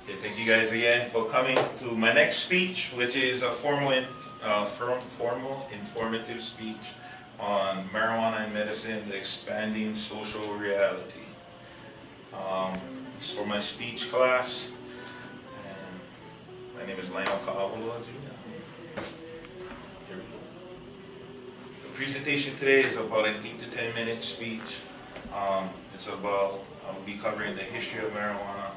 Okay, thank you guys again for coming to my next speech, which is a formal informative speech on marijuana and medicine, the expanding social reality. It's for my speech class, and my name is Lionel Kaavalo Jr. Here we go. The presentation today is about an 8 to 10 minute speech. I'll be covering the history of marijuana,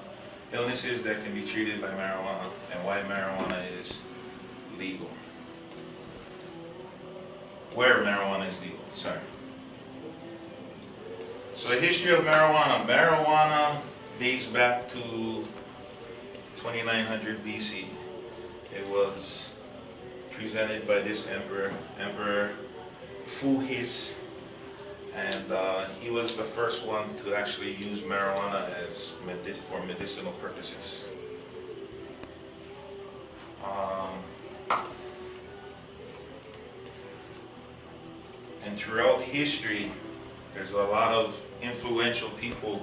illnesses that can be treated by marijuana, and why marijuana is legal. Where marijuana is legal, sorry. So the history of marijuana. Marijuana dates back to 2900 BC. It was presented by this Emperor Fuhis, and he was the first one to actually use marijuana for medicinal purposes. And throughout history, there's a lot of influential people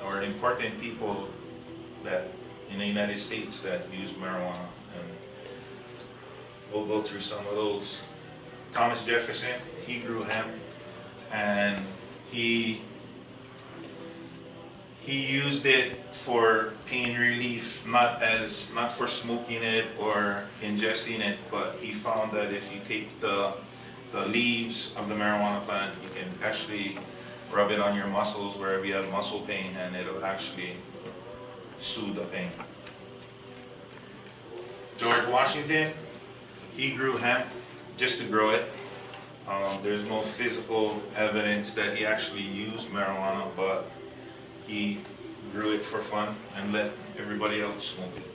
or important people that in the United States that use marijuana, and we'll go through some of those. Thomas Jefferson, he grew hemp, and he used it for pain relief, not for smoking it or ingesting it, but he found that if you take the leaves of the marijuana plant, you can actually rub it on your muscles wherever you have muscle pain, and it'll actually soothe the pain. George Washington, he grew hemp just to grow it. There's no physical evidence that he actually used marijuana, but he grew it for fun and let everybody else smoke it.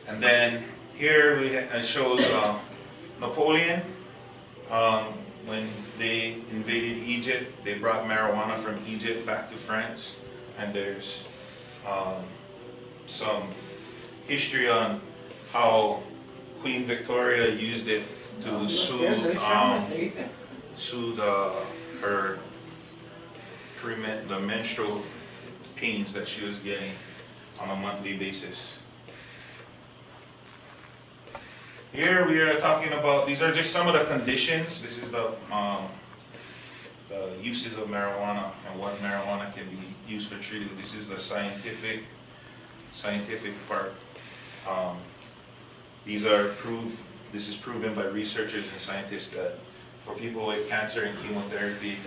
And then here it shows Napoleon. When they invaded Egypt, they brought marijuana from Egypt back to France, and there's some history on how Queen Victoria used it to soothe the menstrual pains that she was getting on a monthly basis. Here we are talking about, these are just some of the conditions. This is the uses of marijuana and what marijuana can be used for treating. This is the scientific part. This is proven by researchers and scientists that for people with cancer and chemotherapy,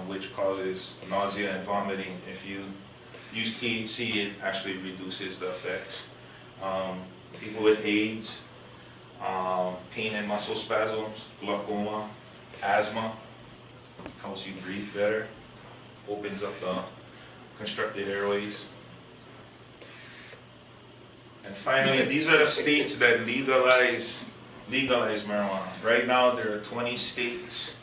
which causes nausea and vomiting, if you use THC, it actually reduces the effects. People with AIDS, pain and muscle spasms, glaucoma, asthma, helps you breathe better, opens up the constructed airways. And finally, these are the states that legalize marijuana. Right now there are 20 states,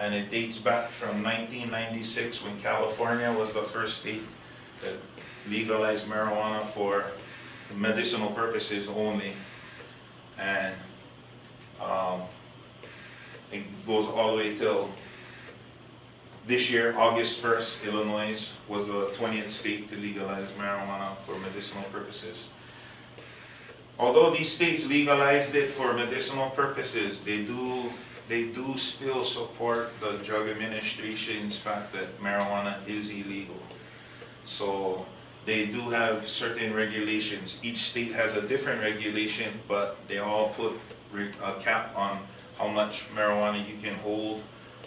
and it dates back from 1996 when California was the first state that legalized marijuana for medicinal purposes only. And it goes all the way till this year, August 1st, Illinois was the 20th state to legalize marijuana for medicinal purposes. Although these states legalized it for medicinal purposes, they do still support the Drug Administration's fact that marijuana is illegal. So they do have certain regulations. Each state has a different regulation, but they all put a cap on how much marijuana you can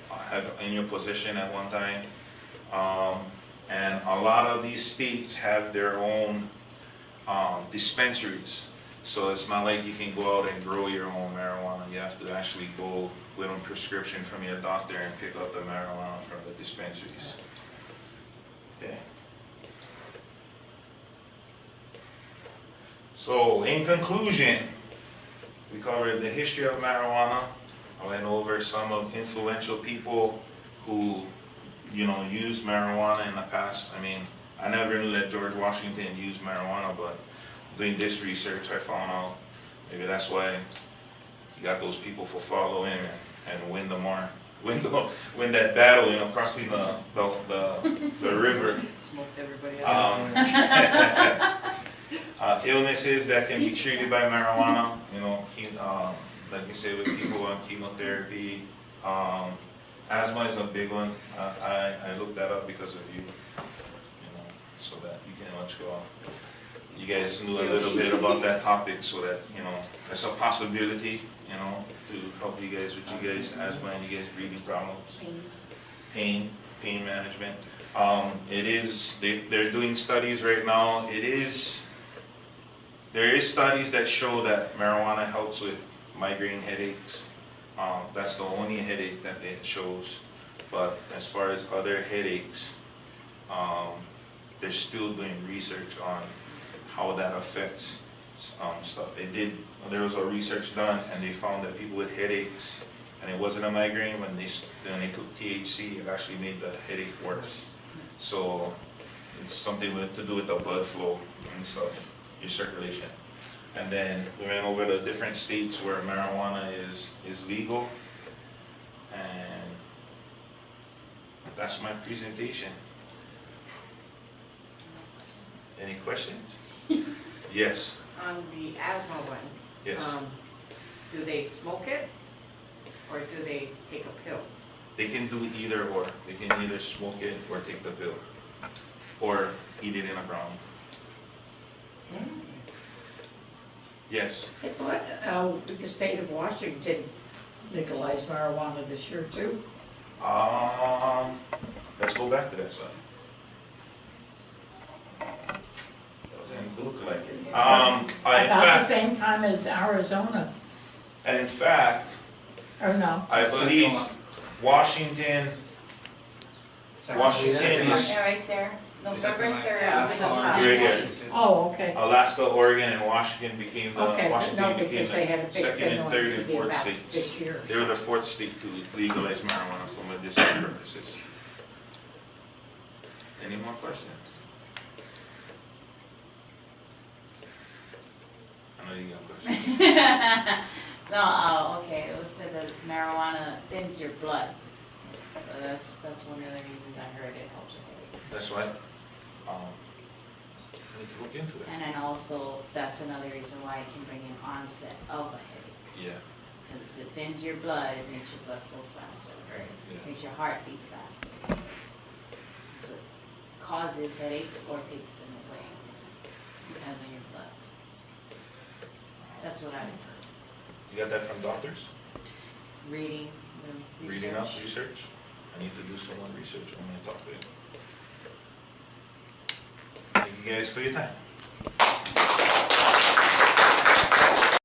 have in your possession at one time. And a lot of these states have their own dispensaries. So it's not like you can go out and grow your own marijuana. You have to actually go with a prescription from your doctor and pick up the marijuana from the dispensaries. Okay. So in conclusion, we covered the history of marijuana. I went over some of influential people who, used marijuana in the past. I mean, I never knew that George Washington used marijuana, but doing this research, I found out maybe that's why he got those people for follow him and win that battle, crossing the river. Smoked everybody. illnesses that can be treated by marijuana, you know, like you said, with people on chemotherapy. Asthma is a big one. I looked that up because of you, you know, so that you can you guys knew a little bit about that topic, so that, you know, it's a possibility, you know, to help you guys with you guys' asthma and you guys' breathing problems. Pain management. They're doing studies right now. There is studies that show that marijuana helps with migraine headaches. That's the only headache that it shows. But as far as other headaches, they're still doing research on how that affects stuff. There was a research done and they found that people with headaches, and it wasn't a migraine, when they took THC, it actually made the headache worse. So it's something to do with the blood flow and stuff, your circulation. And then we went over the different states where marijuana is legal, and that's my presentation. Any questions? Yes. On the asthma one. Yes. Do they smoke it, or do they take a pill? They can do either or. They can either smoke it or take the pill, or eat it in a brownie. Yes. I thought the state of Washington legalized marijuana this year too. Let's go back to that side. Doesn't look like it. About the In fact, same time as Arizona, in fact, or no? I believe Washington is Yeah, right there, November 3rd. Yeah. on the top. Right here. Oh, okay. Alaska, Oregon, and Washington became Okay, but no, became because they had a the big second thing and on third and TV fourth about states. this year. They were the fourth state to legalize marijuana for medicinal purposes. Any more questions? I know you got questions. No, okay, it was that the marijuana thins your blood. That's one of the reasons I heard it helps with headaches. That's why, I need to look into it. And then also, that's another reason why it can bring an onset of a headache. Yeah, Because it thins your blood, it makes your blood flow faster, or it Yeah. makes your heart beat faster. So it causes headaches or takes them away. Depends on your blood. That's what I heard. you got that from doctors? Reading the research. Reading up research? I need to do some more research, I'm gonna talk to you. Thank you guys for your time.